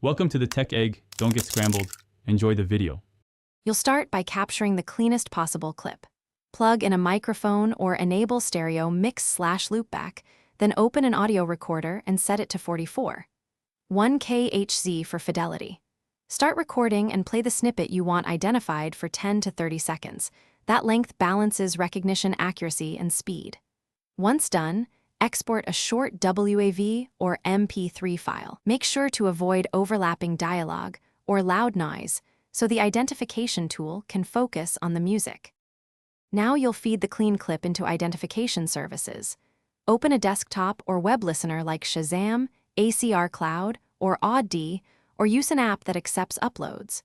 Welcome to the Tech Egg. Don't get scrambled. Enjoy the video. You'll start by capturing the cleanest possible clip. Plug in a microphone or enable stereo mix/loopback, then open an audio recorder and set it to 44. 1K Hz for fidelity. Start recording and play the snippet you want identified for 10 to 30 seconds. That length balances recognition accuracy and speed. Once done, export a short WAV or MP3 file. Make sure to avoid overlapping dialogue or loud noise so the identification tool can focus on the music. Now you'll feed the clean clip into identification services. Open a desktop or web listener like Shazam, ACR Cloud, or Odd, or use an app that accepts uploads.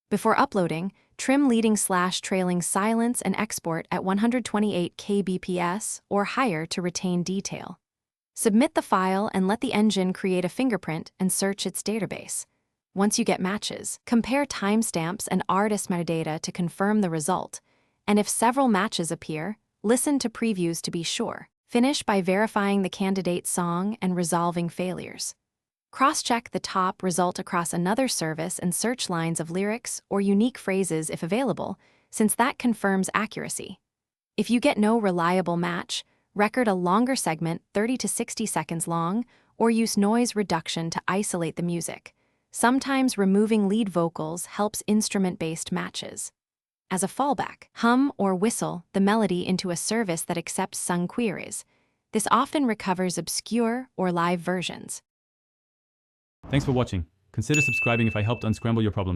Before uploading, trim leading/trailing silence and export at 128 kbps or higher to retain detail. Submit the file and let the engine create a fingerprint and search its database. Once you get matches, compare timestamps and artist metadata to confirm the result, and if several matches appear, listen to previews to be sure. Finish by verifying the candidate's song and resolving failures. Cross-check the top result across another service and search lines of lyrics or unique phrases if available, since that confirms accuracy. If you get no reliable match, record a longer segment 30 to 60 seconds long or use noise reduction to isolate the music. Sometimes removing lead vocals helps instrument-based matches. As a fallback, hum or whistle the melody into a service that accepts sung queries. This often recovers obscure or live versions. Thanks for watching. Consider subscribing if I helped unscramble your problems.